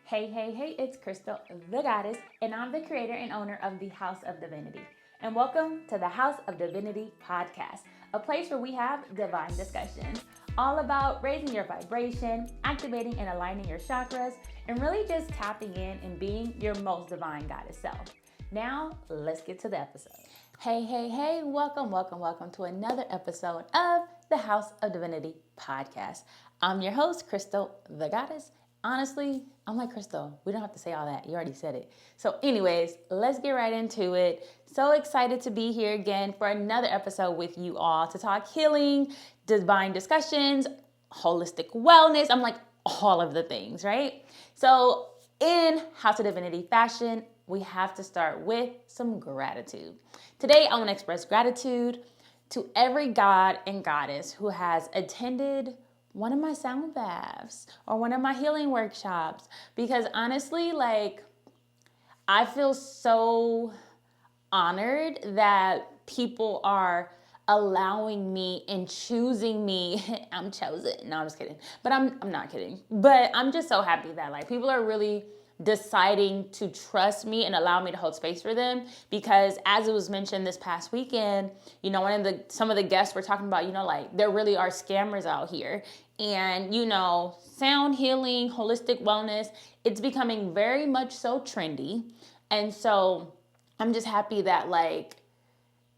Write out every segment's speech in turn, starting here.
Hey, hey, hey, it's Krystal The Goddess, and I'm the creator and owner of the House of Divinity. And welcome to the House of Divinity Podcast, a place where we have divine discussions, all about raising your vibration, activating and aligning your chakras, and really just tapping in and being your most divine goddess self. Now, let's get to the episode. Hey, hey, hey, welcome to another episode of the House of Divinity Podcast. I'm your host, Krystal The Goddess. Honestly, I'm like, Krystal, we don't have to say all that. You already said it. So anyways, let's get right into it. So excited to be here again for another episode with you all to talk healing, divine discussions, holistic wellness. I'm like all of the things, right? So in House of Divinity fashion, we have to start with some gratitude. Today, I want to express gratitude to every god and goddess who has attended one of my sound baths or one of my healing workshops, because honestly, I feel so honored that people are allowing me and choosing me. I'm chosen. No, I'm just kidding. But I'm not kidding. But I'm just so happy that people are really deciding to trust me and allow me to hold space for them, because as it was mentioned this past weekend, some of the guests were talking about, there really are scammers out here. And, sound healing, holistic wellness, it's becoming very much so trendy. And so I'm just happy that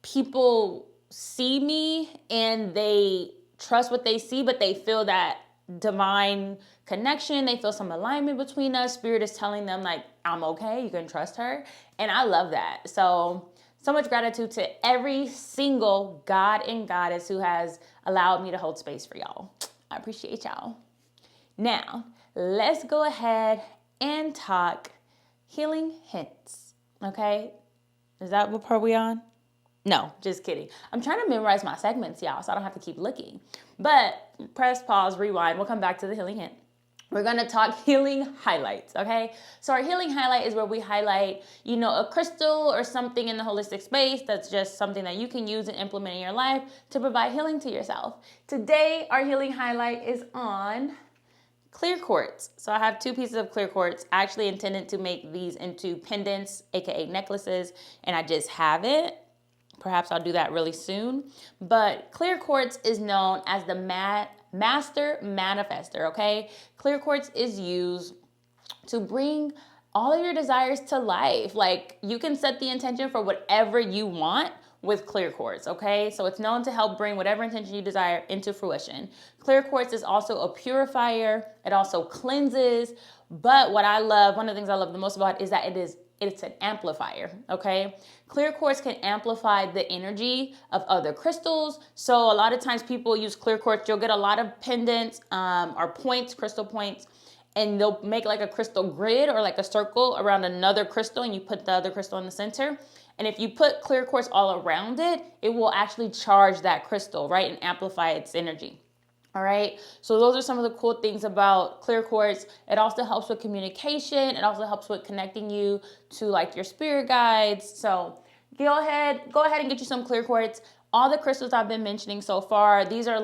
people see me and they trust what they see, but they feel that divine connection. They feel some alignment between us. Spirit is telling them I'm okay. You can trust her. And I love that. So much gratitude to every single god and goddess who has allowed me to hold space for y'all. I appreciate y'all. Now, let's go ahead and talk healing hints. Okay? Is that what part we on? No, just kidding. I'm trying to memorize my segments, y'all, so I don't have to keep looking. But press pause, rewind. We'll come back to the healing hint. We're going to talk healing highlights, okay? So our healing highlight is where we highlight, a crystal or something in the holistic space that's just something that you can use and implement in your life to provide healing to yourself. Today, our healing highlight is on clear quartz. So I have 2 pieces of clear quartz. I actually intended to make these into pendants, aka necklaces, and I just haven't. Perhaps I'll do that really soon. But clear quartz is known as the master manifester, okay? Clear quartz is used to bring all of your desires to life. You can set the intention for whatever you want with clear quartz, okay? So it's known to help bring whatever intention you desire into fruition. Clear quartz is also a purifier. It also cleanses. But one of the things I love the most about it is that it's an amplifier, okay? Clear quartz can amplify the energy of other crystals. So a lot of times people use clear quartz. You'll get a lot of pendants or points, crystal points, and they'll make a crystal grid or a circle around another crystal, and you put the other crystal in the center. And if you put clear quartz all around it, it will actually charge that crystal, right, and amplify its energy. All right. So those are some of the cool things about clear quartz. It also helps with communication. It also helps with connecting you to your spirit guides. So go ahead and get you some clear quartz. All the crystals I've been mentioning so far, these are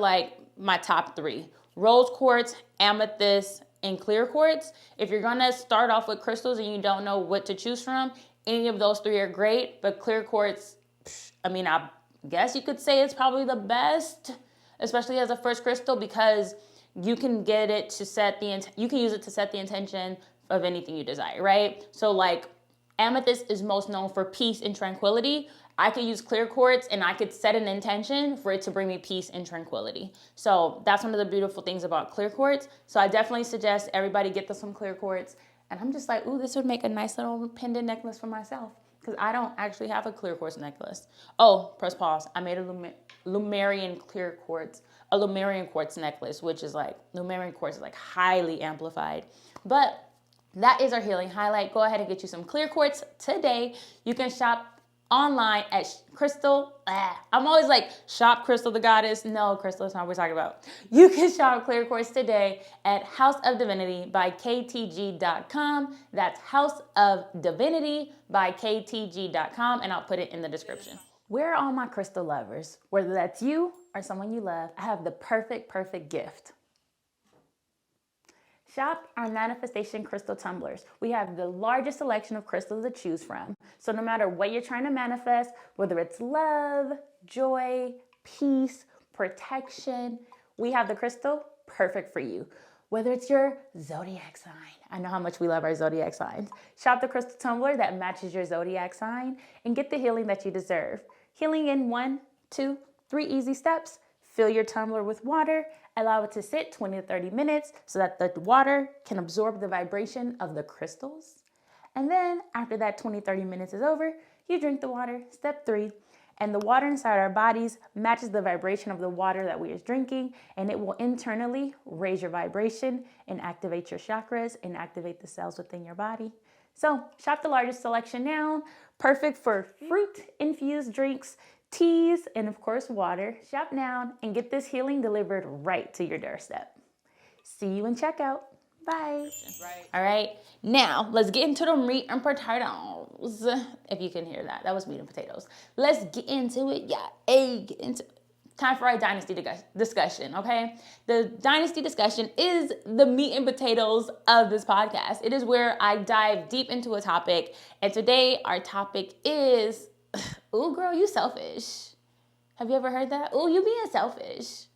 my top 3: rose quartz, amethyst, and clear quartz. If you're going to start off with crystals and you don't know what to choose from, any of those 3 are great. But clear quartz, I guess you could say it's probably the best, especially as a first crystal, because you can get it to you can use it to set the intention of anything you desire, right? So amethyst is most known for peace and tranquility. I could use clear quartz and I could set an intention for it to bring me peace and tranquility. So that's one of the beautiful things about clear quartz. So I definitely suggest everybody get some clear quartz. And I'm just ooh, this would make a nice little pendant necklace for myself, because I don't actually have a clear quartz necklace. Oh, press pause. I made a Lumerian quartz necklace, which is Lumerian quartz is highly amplified. But that is our healing highlight. Go ahead and get you some clear quartz today. You can shop online at Krystal. I'm always shop Krystal The Goddess. No, Krystal, that's not what we're talking about. You can shop clear quartz today at House of Divinity by KTG.com. That's House of Divinity by KTG.com, and I'll put it in the description. Where are all my crystal lovers? Whether that's you or someone you love, I have the perfect gift. Shop our manifestation crystal tumblers. We have the largest selection of crystals to choose from. So no matter what you're trying to manifest, whether it's love, joy, peace, protection, we have the crystal perfect for you. Whether it's your zodiac sign. I know how much we love our zodiac signs. Shop the crystal tumbler that matches your zodiac sign and get the healing that you deserve. Healing in 1, 2, 3 easy steps. Fill your tumbler with water. Allow it to sit 20 to 30 minutes so that the water can absorb the vibration of the crystals. And then after that 20, 30 minutes is over, you drink the water. Step 3. And the water inside our bodies matches the vibration of the water that we are drinking, and it will internally raise your vibration and activate your chakras and activate the cells within your body. So shop the largest selection now. Perfect for fruit-infused drinks, teas, and of course water. Shop now and get this healing delivered right to your doorstep. See you in checkout. Bye. Right. All right. Now let's get into the meat and potatoes. If you can hear that, that was meat and potatoes. Let's get into it. Yeah. Get into it. Time for our dynasty discussion. Okay. The dynasty discussion is the meat and potatoes of this podcast. It is where I dive deep into a topic. And today our topic is, ooh, girl, you selfish. Have you ever heard that? Ooh, you being selfish.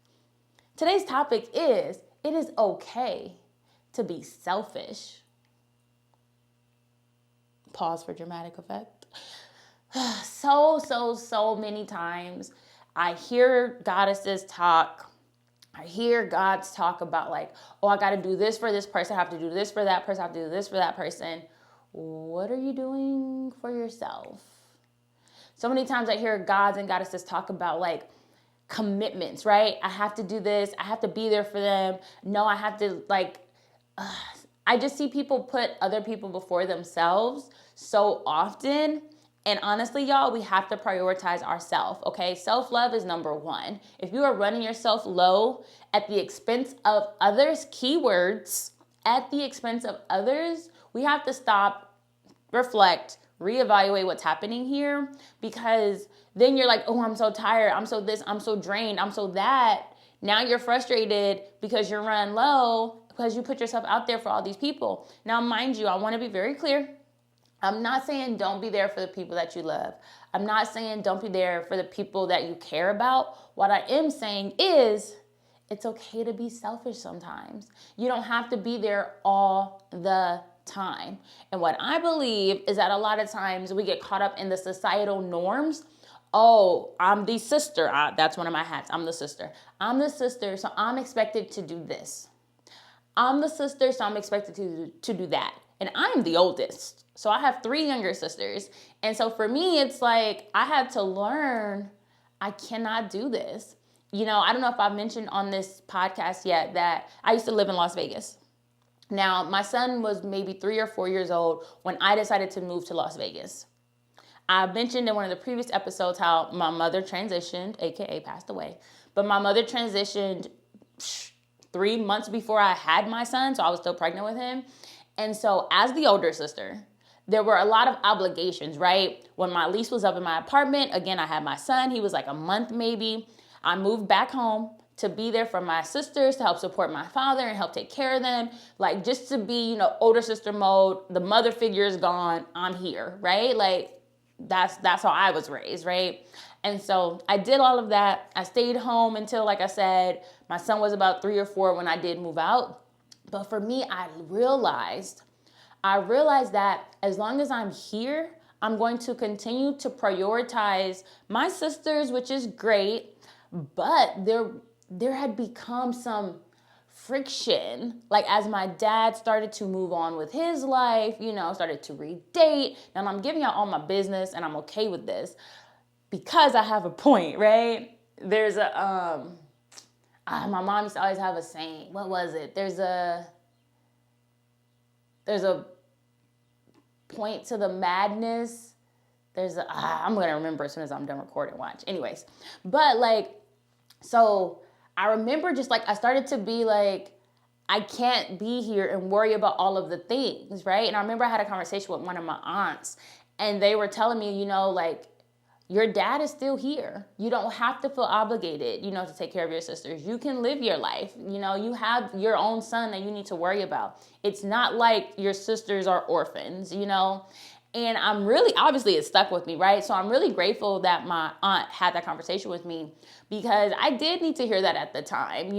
Today's topic is, it is okay to be selfish. Pause for dramatic effect. So many times I hear goddesses talk. I hear gods talk about like, oh, I got to do this for this person. I have to do this for that person. I have to do this for that person. What are you doing for yourself? So many times I hear gods and goddesses talk about like commitments, right? I have to do this. I have to be there for them. No, I have to like, I just see people put other people before themselves so often. And honestly, y'all, we have to prioritize ourselves, okay? Self-love is number 1. If you are running yourself low at the expense of others, keywords, at the expense of others, we have to stop, reflect, reevaluate what's happening here, because then you're like, oh, I'm so tired. I'm so this, I'm so drained. I'm so that. Now you're frustrated because you're running low because you put yourself out there for all these people. Now, mind you, I want to be very clear. I'm not saying don't be there for the people that you love. I'm not saying don't be there for the people that you care about. What I am saying is it's okay to be selfish sometimes. You don't have to be there all the time. And what I believe is that a lot of times we get caught up in the societal norms. Oh, I'm the sister. That's one of my hats. I'm the sister. I'm the sister, so I'm expected to do this. I'm the sister, so I'm expected to do that. And I'm the oldest. So I have 3 younger sisters. And so for me, it's like I had to learn I cannot do this. You know, I don't know if I've mentioned on this podcast yet that I used to live in Las Vegas. Now, my son was maybe 3 or 4 years old when I decided to move to Las Vegas. I mentioned in one of the previous episodes how my mother transitioned, aka passed away. But my mother transitioned 3 months before I had my son, so I was still pregnant with him. And so as the older sister, there were a lot of obligations, right? When my lease was up in my apartment, again, I had my son. He was like a month maybe. I moved back home to be there for my sisters, to help support my father and help take care of them. Like just to be, older sister mode. The mother figure is gone. I'm here, right? Like that's how I was raised, right? And so I did all of that. I stayed home until, like I said, my son was about 3 or 4 when I did move out. But for me, I realized that as long as I'm here, I'm going to continue to prioritize my sisters, which is great. But there had become some friction. Like as my dad started to move on with his life, started to redate. Now I'm giving out all my business and I'm okay with this because I have a point, right? There's a, my mom used to always have a saying. What was it? There's a point to the madness. I'm going to remember as soon as I'm done recording, watch. Anyways, but so I remember just I started to be like, I can't be here and worry about all of the things, right? And I remember I had a conversation with one of my aunts and they were telling me, your dad is still here. You don't have to feel obligated, to take care of your sisters. You can live your life. You have your own son that you need to worry about. It's not like your sisters are orphans, And I'm really, obviously it stuck with me, right? So I'm really grateful that my aunt had that conversation with me, because I did need to hear that at the time,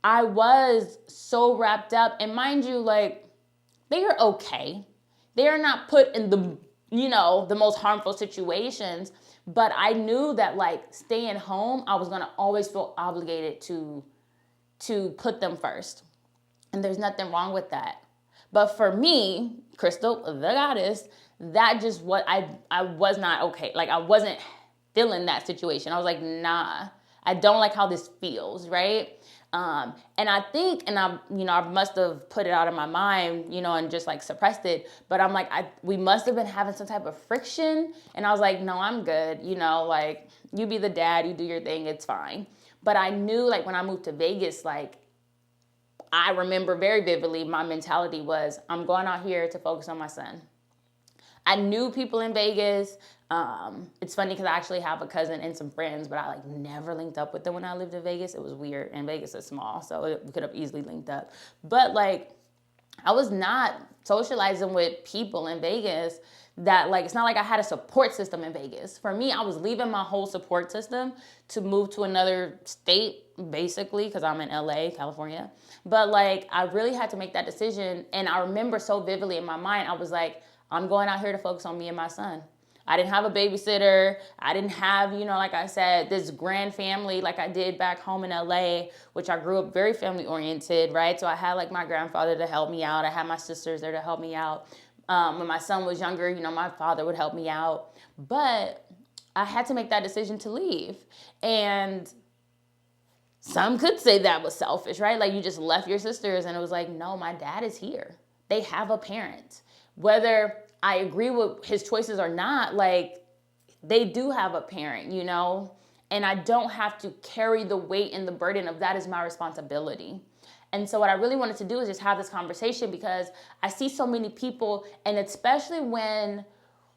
I was so wrapped up. And mind you, they are okay. They are not put in the most harmful situations. But I knew that staying home, I was going to always feel obligated to put them first. And there's nothing wrong with that. But for me, Krystal, the goddess, that just what I was not okay. I wasn't feeling that situation. I was like, nah, I don't like how this feels, right? And I think, and I must have put it out of my mind, and just suppressed it. But I'm we must have been having some type of friction. And I was like, no, I'm good. You be the dad, you do your thing, it's fine. But I knew when I moved to Vegas, I remember very vividly, my mentality was, I'm going out here to focus on my son. I knew people in Vegas. It's funny because I actually have a cousin and some friends, but I never linked up with them when I lived in Vegas. It was weird, and Vegas is small, so we could have easily linked up. But I was not socializing with people in Vegas that it's not like I had a support system in Vegas. For me, I was leaving my whole support system to move to another state, basically, because I'm in LA, California. But I really had to make that decision. And I remember so vividly in my mind, I was I'm going out here to focus on me and my son. I didn't have a babysitter. I didn't have, like I said, this grand family like I did back home in LA, which I grew up very family oriented, right? So I had my grandfather to help me out. I had my sisters there to help me out. When my son was younger, my father would help me out. But I had to make that decision to leave. And some could say that was selfish, right? You just left your sisters, and it was no, my dad is here. They have a parent. Whether I agree with his choices or not, they do have a parent, and I don't have to carry the weight and the burden of that is my responsibility. And so what I really wanted to do is just have this conversation, because I see so many people, and especially when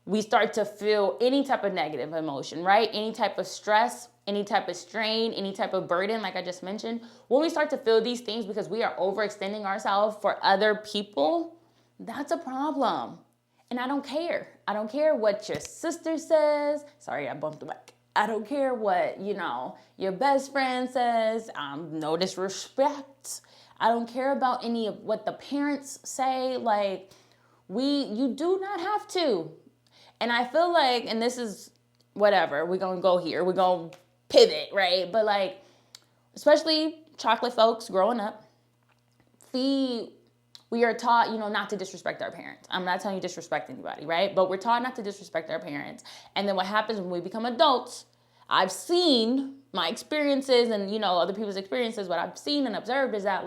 we start to feel any type of negative emotion, right? Any type of stress, any type of strain, any type of burden, like I just mentioned, when we start to feel these things because we are overextending ourselves for other people, that's a problem. And I don't care. I don't care what your sister says. Sorry, I bumped the mic. I don't care what, your best friend says. No disrespect. I don't care about any of what the parents say. You do not have to. And I feel and this is whatever, we're going to go here. We're going to pivot, right? But especially chocolate folks growing up, we are taught, not to disrespect our parents. I'm not telling you disrespect anybody, right? But we're taught not to disrespect our parents. And then what happens when we become adults, I've seen my experiences and, other people's experiences, what I've seen and observed is that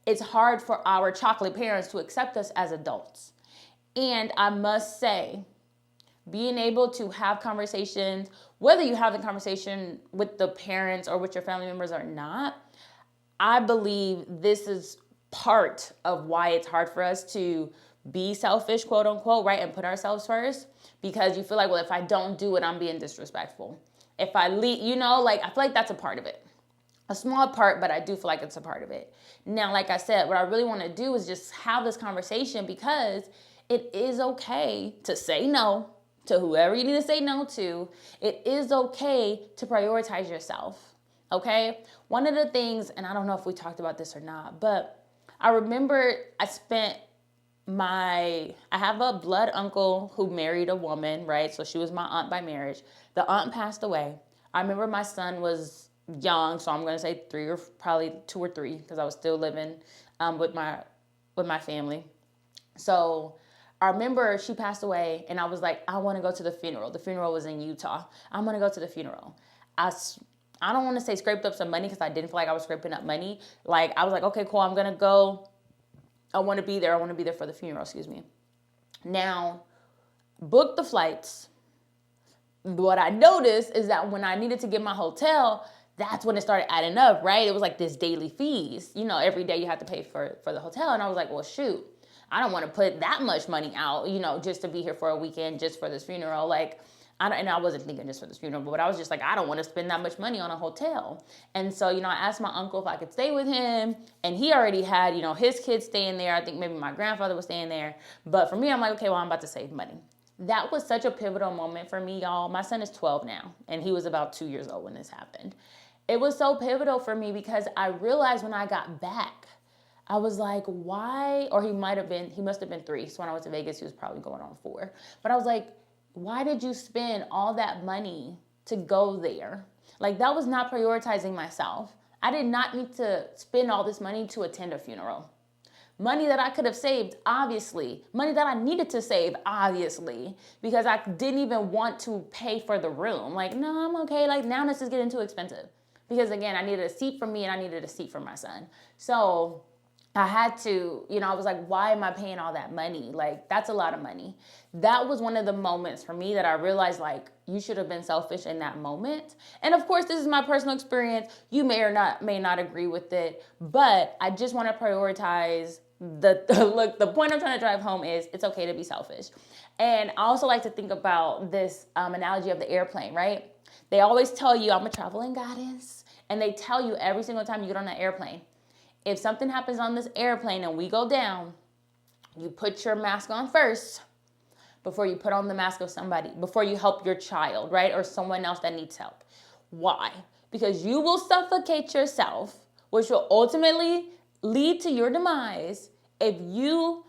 it's hard for our chocolate parents to accept us as adults. And I must say, being able to have conversations, whether you have a conversation with the parents or with your family members or not, I believe this is part of why it's hard for us to be selfish, quote unquote, right? And put ourselves first, because you feel well, if I don't do it, I'm being disrespectful. If I leave, I feel that's a part of it. A small part, but I do feel it's a part of it. Now, like I said, what I really want to do is just have this conversation, because it is okay to say no to whoever you need to say no to. It is okay to prioritize yourself, okay? One of the things, and I don't know if we talked about this or not, but I remember I have a blood uncle who married a woman, right? So she was my aunt by marriage. The aunt passed away. I remember my son was young, so I'm going to say 3 or probably 2 or 3, because I was still living with my family. So I remember she passed away, and I was I want to go to the funeral. The funeral was in Utah. I'm going to go to the funeral. I don't want to say scraped up some money, because I didn't feel I was scraping up money. I was okay, cool, I'm going to go. I want to be there. I want to be there for the funeral, excuse me. Now, book the flights. What I noticed is that when I needed to get my hotel, that's when it started adding up, right? It was this daily fees. Every day you have to pay for the hotel. And I was well, shoot, I don't want to put that much money out, just to be here for a weekend, just for this funeral. And I wasn't thinking just for this funeral, but I was just like, I don't want to spend that much money on a hotel. And so, I asked my uncle if I could stay with him, and he already had, his kids staying there. I think maybe my grandfather was staying there. But for me, I'm like, okay, well, I'm about to save money. That was such a pivotal moment for me, y'all. My son is 12 now, and he was about 2 years old when this happened. It was so pivotal for me because I realized when I got back, I was like, why? Or he must have been 3. So when I went to Vegas, he was probably going on 4. But I was like, why did you spend all that money to go there? Like, that was not prioritizing myself. I did not need to spend all this money to attend a funeral. Money that I could have saved, obviously. Money that I needed to save, obviously. Because I didn't even want to pay for the room. Like, no, I'm okay. Like, now this is getting too expensive. Because, again, I needed a seat for me and I needed a seat for my son. So I had to, I was like, why am I paying all that money? Like, that's a lot of money. That was one of the moments for me that I realized, like, you should have been selfish in that moment. And of course, this is my personal experience. You may not agree with it, but I just want to prioritize look, the point I'm trying to drive home is it's okay to be selfish. And I also like to think about this analogy of the airplane, right? They always tell you, I'm a traveling goddess. And they tell you every single time you get on that airplane, if something happens on this airplane and we go down, you put your mask on first before you put on the mask of somebody, before you help your child, right? Or someone else that needs help. Why? Because you will suffocate yourself, which will ultimately lead to your demise if you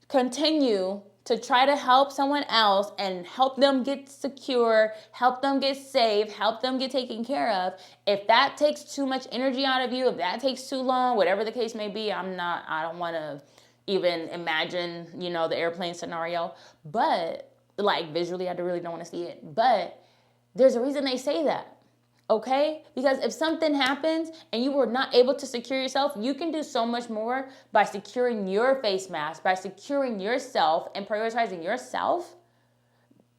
continue to try to help someone else and help them get secure, help them get safe, help them get taken care of. If that takes too much energy out of you, if that takes too long, whatever the case may be, I don't want to even imagine, the airplane scenario. But like visually, I really don't want to see it. But there's a reason they say that. Okay? Because if something happens and you were not able to secure yourself, you can do so much more by securing your face mask, by securing yourself and prioritizing yourself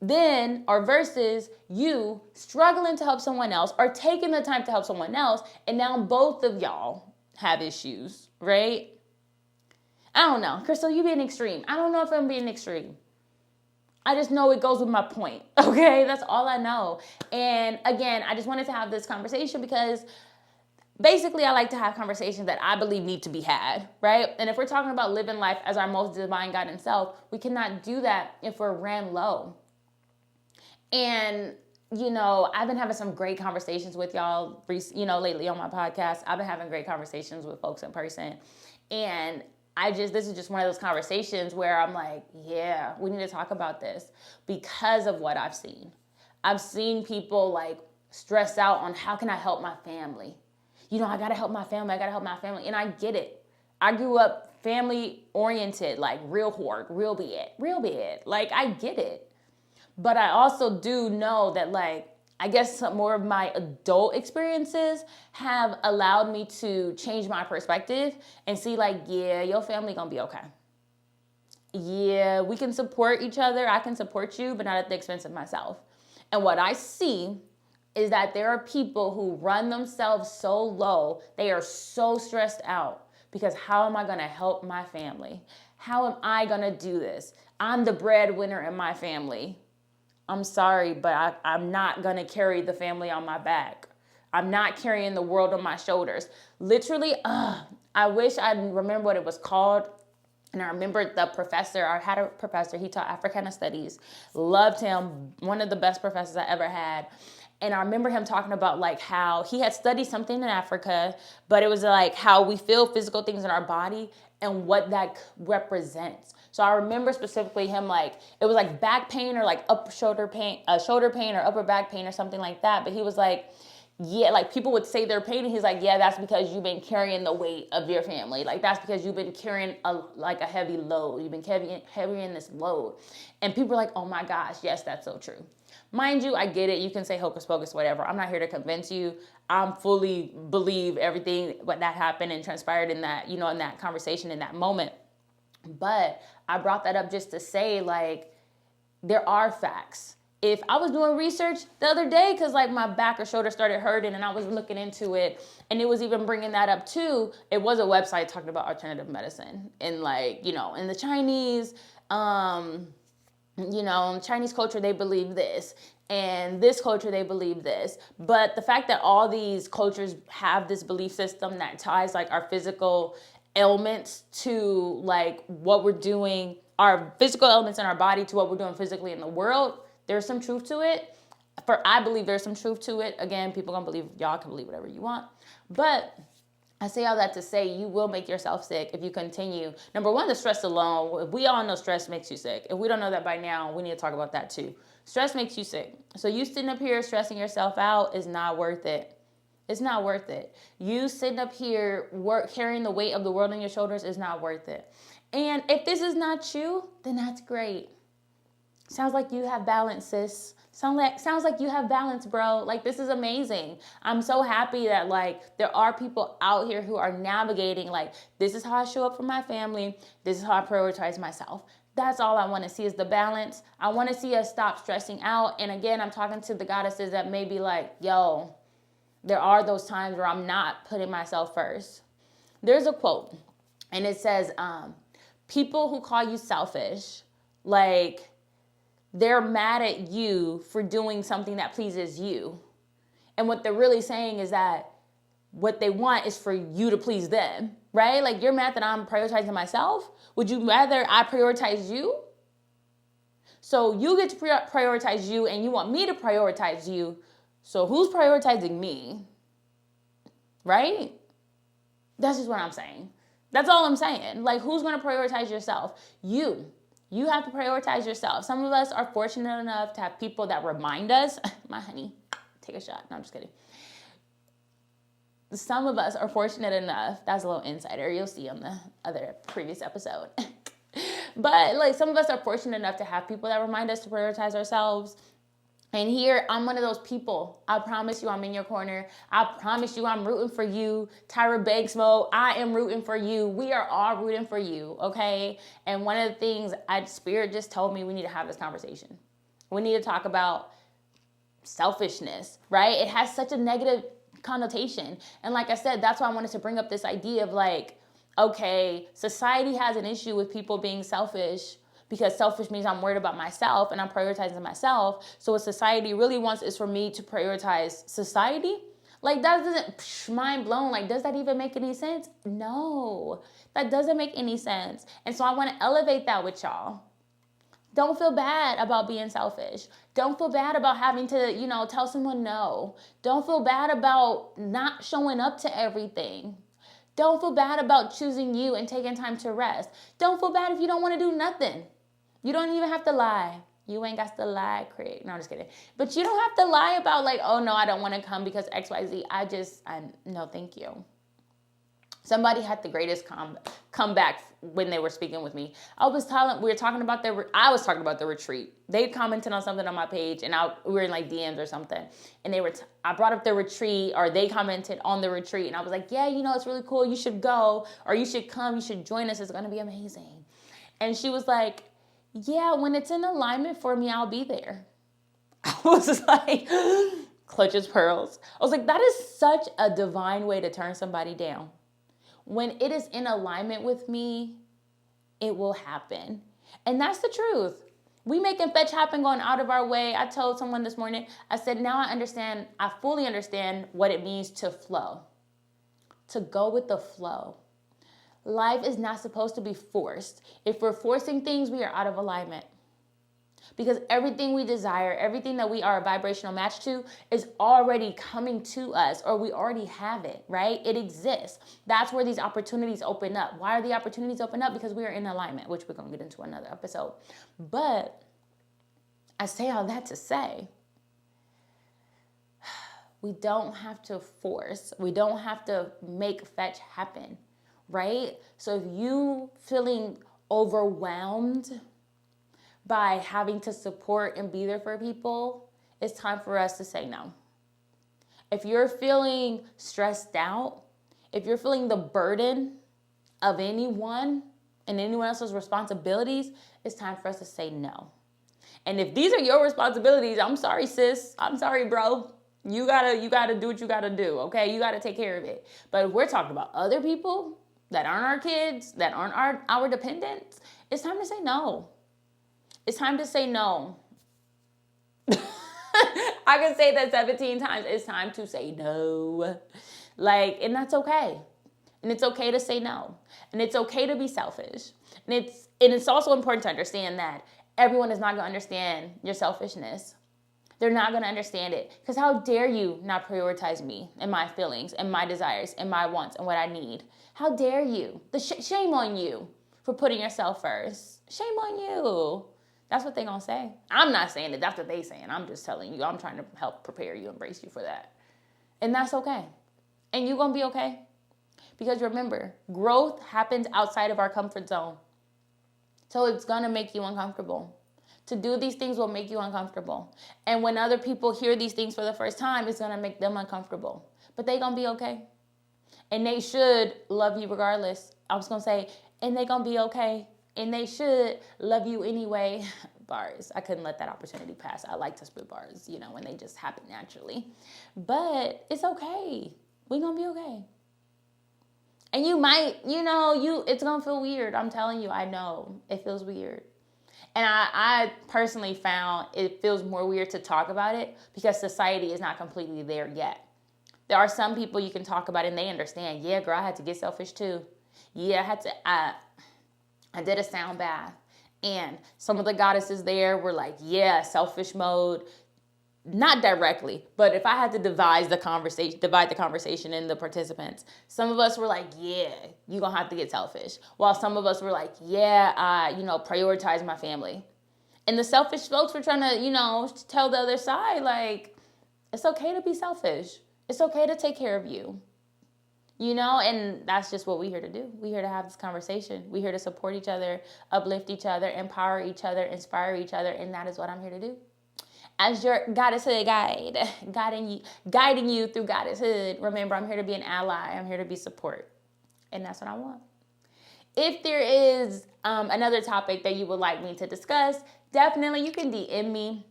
versus you struggling to help someone else or taking the time to help someone else. And now both of y'all have issues, right? I don't know. Krystal, you being extreme. I don't know if I'm being extreme. I just know it goes with my point, okay? That's all I know. And again, I just wanted to have this conversation because basically I like to have conversations that I believe need to be had, right? And if we're talking about living life as our most divine guidance self, we cannot do that if we're ran low. And, I've been having some great conversations with y'all, lately on my podcast. I've been having great conversations with folks in person. And this is just one of those conversations where I'm like, yeah, we need to talk about this because of what I've seen. I've seen people like stress out on how can I help my family? I got to help my family. And I get it. I grew up family oriented, like real hard, real bad. Like I get it. But I also do know that like, I guess some more of my adult experiences have allowed me to change my perspective and see like, yeah, your family gonna be okay. Yeah, we can support each other. I can support you, but not at the expense of myself. And what I see is that there are people who run themselves so low, they are so stressed out because how am I gonna help my family? How am I gonna do this? I'm the breadwinner in my family. I'm sorry, but I'm not going to carry the family on my back. I'm not carrying the world on my shoulders. Literally, I wish I remember what it was called. And I remember the professor, I had a professor, he taught Africana studies. Loved him, one of the best professors I ever had. And I remember him talking about like how he had studied something in Africa, but it was like how we feel physical things in our body and what that represents. So I remember specifically him like, it was like back pain or like shoulder pain or upper back pain or something like that. But he was like, yeah, like people would say their pain and he's like, yeah, that's because you've been carrying the weight of your family. Like that's because you've been carrying a heavy load. You've been carrying this load. And people are like, oh my gosh, yes, that's so true. Mind you, I get it. You can say hocus pocus, whatever. I'm not here to convince you. I'm fully believe everything what that happened and transpired in that, in that conversation, in that moment. But I brought that up just to say, like, there are facts. If I was doing research the other day, because like my back or shoulder started hurting and I was looking into it and it was even bringing that up too, it was a website talking about alternative medicine and like, in the Chinese, Chinese culture, they believe this. And this culture, they believe this. But the fact that all these cultures have this belief system that ties like our physical ailments to like what we're doing, our physical elements in our body to what we're doing physically in the world, there's some truth to it. I believe there's some truth to it. Again, people gonna believe, y'all can believe whatever you want. But I say all that to say you will make yourself sick if you continue. Number one, the stress alone. We all know stress makes you sick. If we don't know that by now, we need to talk about that too. Stress makes you sick. So you sitting up here stressing yourself out is not worth it. It's not worth it. You sitting up here carrying the weight of the world on your shoulders is not worth it. And if this is not you, then that's great. Sounds like you have balance, sis. Sounds like you have balance, bro. Like, this is amazing. I'm so happy that, like, there are people out here who are navigating, like, this is how I show up for my family. This is how I prioritize myself. That's all I want to see is the balance. I want to see us stop stressing out. And again, I'm talking to the goddesses that may be like, yo, there are those times where I'm not putting myself first. There's a quote, and it says, people who call you selfish, like, they're mad at you for doing something that pleases you. And what they're really saying is that what they want is for you to please them, right? Like, you're mad that I'm prioritizing myself. Would you rather I prioritize you? So you get to prioritize you and you want me to prioritize you. So who's prioritizing me? Right? That's just what I'm saying. That's all I'm saying. Like, who's going to prioritize yourself? You. You have to prioritize yourself. Some of us are fortunate enough to have people that remind us. My honey, take a shot. No, I'm just kidding. Some of us are fortunate enough. That's a little insider. You'll see on the other previous episode. But like, some of us are fortunate enough to have people that remind us to prioritize ourselves. And here, I'm one of those people. I promise you I'm in your corner. I promise you I'm rooting for you. Tyra Banks mode, I am rooting for you. We are all rooting for you, okay? And one of the things Spirit just told me, we need to have this conversation. We need to talk about selfishness, right? It has such a negative connotation. And like I said, that's why I wanted to bring up this idea of like, okay, society has an issue with people being selfish, because selfish means I'm worried about myself and I'm prioritizing myself. So what society really wants is for me to prioritize society. Like, that doesn't, mind blown. Like, does that even make any sense? No, that doesn't make any sense. And so I want to elevate that with y'all. Don't feel bad about being selfish. Don't feel bad about having to, tell someone no. Don't feel bad about not showing up to everything. Don't feel bad about choosing you and taking time to rest. Don't feel bad if you don't want to do nothing. You don't even have to lie. You ain't got to lie, Craig. No, I'm just kidding. But you don't have to lie about like, oh no, I don't want to come because XYZ. No, thank you. Somebody had the greatest comeback when they were speaking with me. I was talking about the retreat. They commented on something on my page, and we were in like DMs or something. And I brought up the retreat, or they commented on the retreat, and I was like, yeah, it's really cool. You should go, or you should come. You should join us. It's gonna be amazing. And she was like, yeah, when it's in alignment for me, I'll be there. I was just like, clutches pearls. I was like, that is such a divine way to turn somebody down. When it is in alignment with me, it will happen. And that's the truth. We making fetch happen, going out of our way. I told someone this morning, I said, now I fully understand what it means to flow, to go with the flow. Life is not supposed to be forced. If we're forcing things, we are out of alignment. Because everything we desire, everything that we are a vibrational match to is already coming to us, or we already have it, right? It exists. That's where these opportunities open up. Why are the opportunities open up? Because we are in alignment, which we're going to get into another episode. But I say all that to say, we don't have to force. We don't have to make fetch happen, right? So if you feeling overwhelmed by having to support and be there for people, it's time for us to say no. If you're feeling stressed out, if you're feeling the burden of anyone and anyone else's responsibilities, it's time for us to say no. And if these are your responsibilities, I'm sorry, sis. I'm sorry, bro. You gotta do what you gotta do, okay? You gotta take care of it. But if we're talking about other people that aren't our kids, that aren't our dependents, it's time to say no. It's time to say no. I can say that 17 times. It's time to say no. Like, and that's okay. And it's okay to say no. And it's okay to be selfish. And it's also important to understand that everyone is not going to understand your selfishness. They're not going to understand it. Because how dare you not prioritize me and my feelings and my desires and my wants and what I need? How dare you? Shame on you for putting yourself first. Shame on you. That's what they're going to say. I'm not saying it. That's what they're saying. I'm just telling you. I'm trying to help prepare you, embrace you for that. And that's okay. And you're going to be okay. Because remember, growth happens outside of our comfort zone. So it's going to make you uncomfortable. To do these things will make you uncomfortable. And when other people hear these things for the first time, it's going to make them uncomfortable. But they're going to be okay. And they should love you regardless. I was going to say, and they're going to be okay. And they should love you anyway. Bars. I couldn't let that opportunity pass. I like to spit bars, when they just happen naturally. But it's okay. We're going to be okay. And you might, it's going to feel weird. I'm telling you, I know. It feels weird. And I personally found it feels more weird to talk about it because society is not completely there yet. There are some people you can talk about and they understand. Yeah, girl, I had to get selfish too. Yeah, I did a sound bath. And some of the goddesses there were like, yeah, selfish mode. Not directly, but if I had to divide the conversation in the participants, some of us were like, yeah, you're going to have to get selfish. While some of us were like, yeah, prioritize my family. And the selfish folks were trying to, tell the other side, like, it's okay to be selfish. It's okay to take care of you. And that's just what we're here to do. We're here to have this conversation. We're here to support each other, uplift each other, empower each other, inspire each other. And that is what I'm here to do. As your goddesshood guide, guiding you through goddesshood. Remember, I'm here to be an ally. I'm here to be support. And that's what I want. If there is another topic that you would like me to discuss, definitely you can DM me.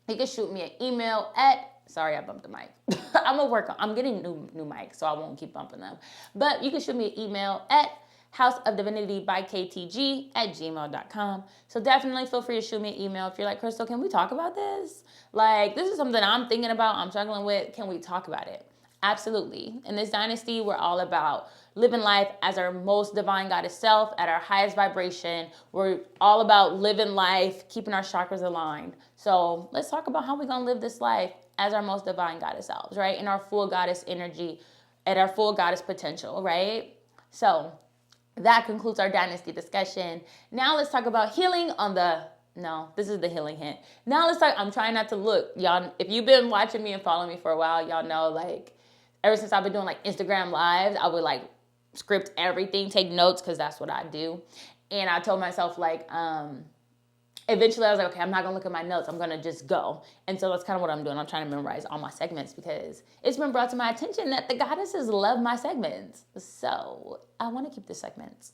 You can shoot me an email sorry, I bumped the mic. I'm getting new mics, so I won't keep bumping them. But you can shoot me an email at House of Divinity by KTG at gmail.com. So definitely feel free to shoot me an email if you're like, Krystal, can we talk about this? Like, this is something I'm thinking about, I'm struggling with. Can we talk about it? Absolutely. In this dynasty, we're all about living life as our most divine goddess self, at our highest vibration. We're all about living life, keeping our chakras aligned. So let's talk about how we're going to live this life as our most divine goddess selves, right? In our full goddess energy, at our full goddess potential, right? So that concludes our dynasty discussion. Now let's talk about healing this is the healing hint. Now let's talk, I'm trying not to look. Y'all, if you've been watching me and following me for a while, y'all know, like, ever since I've been doing, like, Instagram lives, I would, like, script everything, take notes, because that's what I do. And I told myself, like, eventually I was like, okay, I'm not going to look at my notes. I'm going to just go. And so that's kind of what I'm doing. I'm trying to memorize all my segments because it's been brought to my attention that the goddesses love my segments. So I want to keep the segments.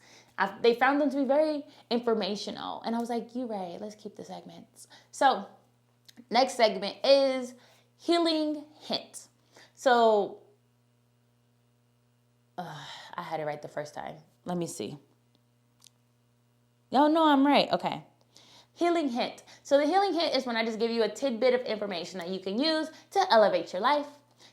They found them to be very informational. And I was like, you right, let's keep the segments. So next segment is healing hint. So I had it right the first time. Let me see. Y'all know I'm right. Okay. Healing hint. So the healing hint is when I just give you a tidbit of information that you can use to elevate your life.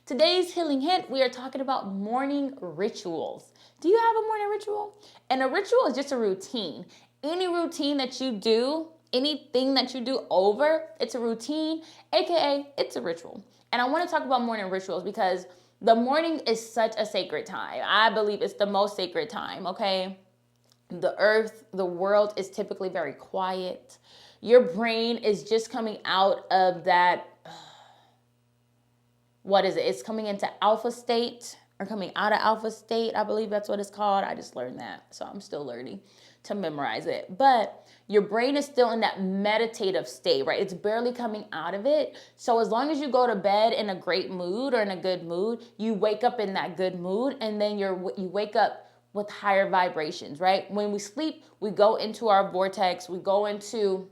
Today's healing hint, we are talking about morning rituals. Do you have a morning ritual? And a ritual is just a routine. Any routine that you do, anything that you do over, it's a routine, aka it's a ritual. And I want to talk about morning rituals because the morning is such a sacred time. I believe it's the most sacred time, okay? The earth, the world is typically very quiet. Your brain is just coming out of that, what is it? It's coming into alpha state or coming out of alpha state. I believe that's what it's called. I just learned that, so I'm still learning to memorize it. But your brain is still in that meditative state, right? It's barely coming out of it. So as long as you go to bed in a great mood or in a good mood, you wake up in that good mood, and then you wake up with higher vibrations, right? When we sleep, we go into our vortex. We go into,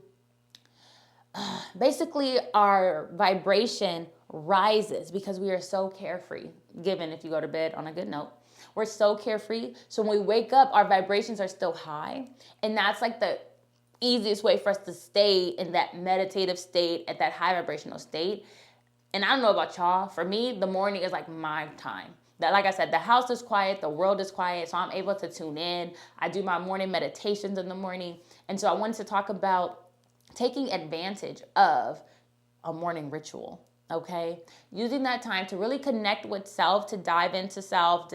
basically our vibration rises because we are so carefree, given if you go to bed on a good note. We're so carefree. So when we wake up, our vibrations are still high. And that's like the easiest way for us to stay in that meditative state, at that high vibrational state. And I don't know about y'all, for me, the morning is like my time. That, like I said, the house is quiet, the world is quiet, so I'm able to tune in. I do my morning meditations in the morning. And so I wanted to talk about taking advantage of a morning ritual, okay? Using that time to really connect with self, to dive into self,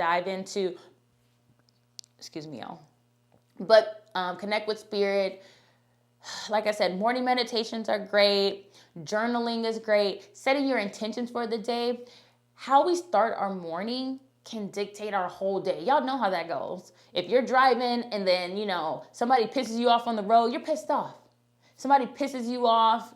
excuse me, y'all. But connect with spirit. Like I said, morning meditations are great. Journaling is great. Setting your intentions for the day. How we start our morning can dictate our whole day. Y'all know how that goes. If you're driving and then, somebody pisses you off on the road, you're pissed off. Somebody pisses you off,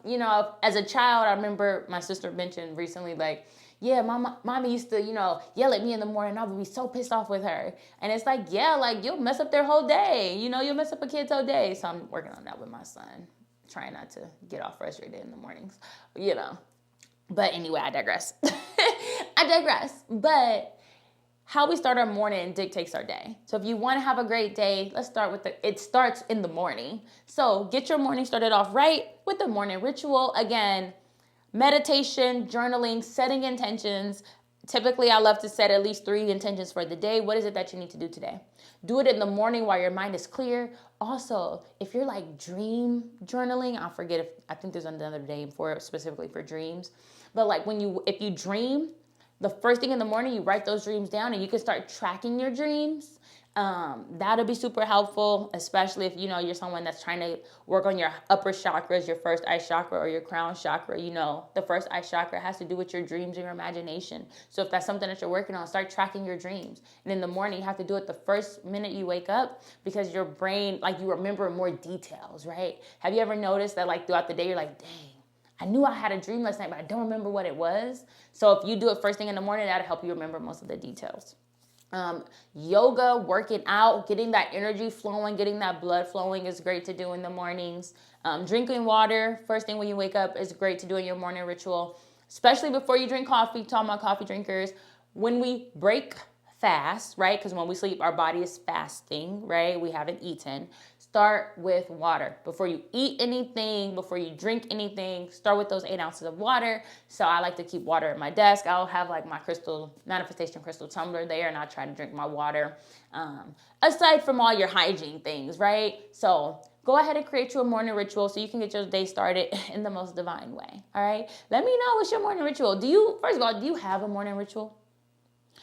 as a child, I remember my sister mentioned recently, like, yeah, mommy used to, yell at me in the morning. I would be so pissed off with her. And it's like, yeah, like you'll mess up their whole day. You'll mess up a kid's whole day. So I'm working on that with my son, trying not to get all frustrated in the mornings, But anyway, I digress. But how we start our morning dictates our day. So if you want to have a great day, let's start with it starts in the morning. So get your morning started off right with the morning ritual. Again, meditation, journaling, setting intentions. Typically, I love to set at least 3 intentions for the day. What is it that you need to do today? Do it in the morning while your mind is clear. Also, if you're like dream journaling, I think there's another name for it, specifically for dreams. But like if you dream, the first thing in the morning, you write those dreams down and you can start tracking your dreams. That'll be super helpful, especially if, you're someone that's trying to work on your upper chakras, your first eye chakra or your crown chakra. The first eye chakra has to do with your dreams and your imagination. So if that's something that you're working on, start tracking your dreams. And in the morning, you have to do it the first minute you wake up because your brain, you remember more details, right? Have you ever noticed that throughout the day, you're like, dang, I knew I had a dream last night, but I don't remember what it was. So if you do it first thing in the morning, that'll help you remember most of the details. Yoga, working out, getting that energy flowing, getting that blood flowing is great to do in the mornings. Drinking water, first thing when you wake up, is great to do in your morning ritual, especially before you drink coffee. Talking about coffee drinkers, when we break fast, right? Because when we sleep, our body is fasting, right? We haven't eaten. Start with water. Before you eat anything, before you drink anything, start with those 8 ounces of water. So I like to keep water at my desk. I'll have my manifestation crystal tumbler there, and I try to drink my water. Aside from all your hygiene things, right? So go ahead and create you a morning ritual so you can get your day started in the most divine way. All right. Let me know what's your morning ritual. First of all, do you have a morning ritual?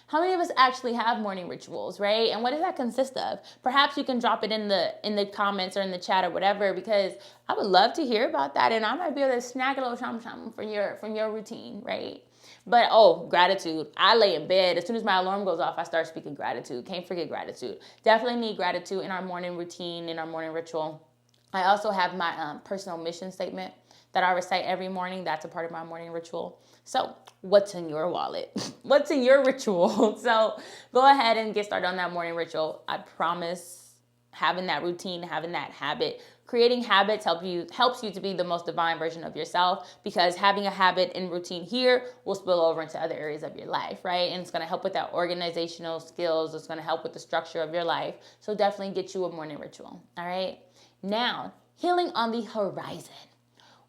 How many of us actually have morning rituals, right? And what does that consist of? Perhaps you can drop it in the comments or in the chat or whatever, because I would love to hear about that, and I might be able to snag a little something from your routine, right? But gratitude. I lay in bed. As soon as my alarm goes off, I start speaking gratitude. Can't forget gratitude. Definitely need gratitude in our morning routine, in our morning ritual. I also have my personal mission statement that I recite every morning. That's a part of my morning ritual. So what's in your wallet? What's in your ritual? So go ahead and get started on that morning ritual. I promise having that routine, having that habit, creating habits helps you to be the most divine version of yourself, because having a habit and routine here will spill over into other areas of your life, right? And it's going to help with that organizational skills. It's going to help with the structure of your life. So definitely get you a morning ritual. All right. Now, healing on the horizon.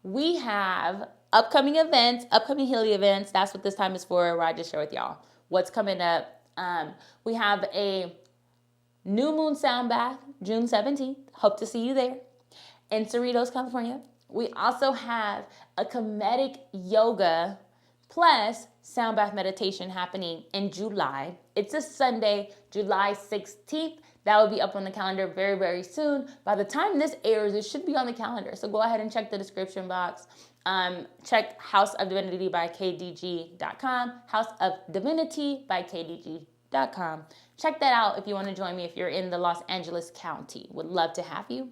We have upcoming healing events. That's what this time is for, where I just share with y'all what's coming up. We have a new moon sound bath, June 17th. Hope to see you there in Cerritos, California. We also have a comedic yoga plus sound bath meditation happening in July. It's a Sunday, July 16th. That will be up on the calendar very, very soon. By the time this airs, it should be on the calendar. So go ahead and check the description box. Check House of Divinity by KDG.com. House of Divinity by KDG.com. Check that out if you want to join me if you're in the Los Angeles County. Would love to have you.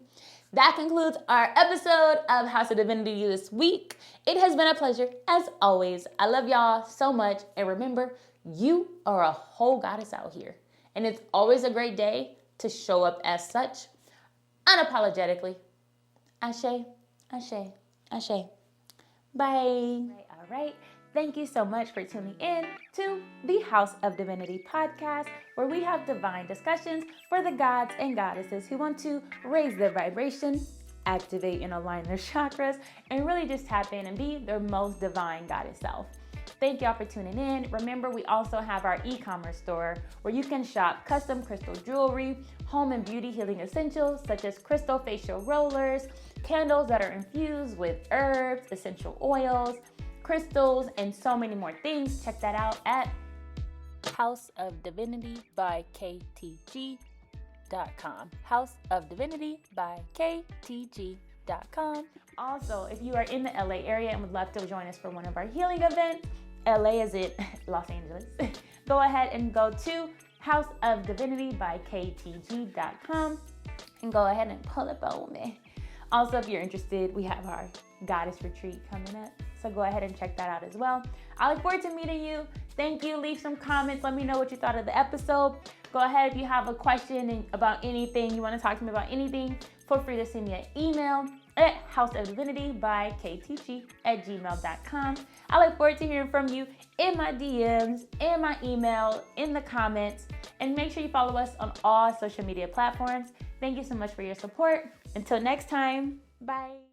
That concludes our episode of House of Divinity this week. It has been a pleasure, as always. I love y'all so much. And remember, you are a whole goddess out here. And it's always a great day to show up as such, unapologetically. Ashe, ashe, ashe. Bye. All right. Thank you so much for tuning in to the House of Divinity podcast, where we have divine discussions for the gods and goddesses who want to raise their vibration, activate and align their chakras, and really just tap in and be their most divine goddess self. Thank y'all for tuning in. Remember, we also have our e-commerce store where you can shop custom crystal jewelry, home and beauty healing essentials such as crystal facial rollers, candles that are infused with herbs, essential oils, crystals, and so many more things. Check that out at House of Divinity by KTG.com. House of Divinity by KTG.com. Also, if you are in the LA area and would love to join us for one of our healing events, LA is it, Los Angeles, go ahead and go to House of Divinity by KTG.com and go ahead and pull up on me. Also, if you're interested, we have our Goddess Retreat coming up. So go ahead and check that out as well. I look forward to meeting you. Thank you. Leave some comments. Let me know what you thought of the episode. Go ahead if you have a question about anything, you want to talk to me about anything, feel free to send me an email at houseofdivinity@gmail.com. I look forward to hearing from you in my DMs, in my email, in the comments, and make sure you follow us on all social media platforms. Thank you so much for your support. Until next time, bye.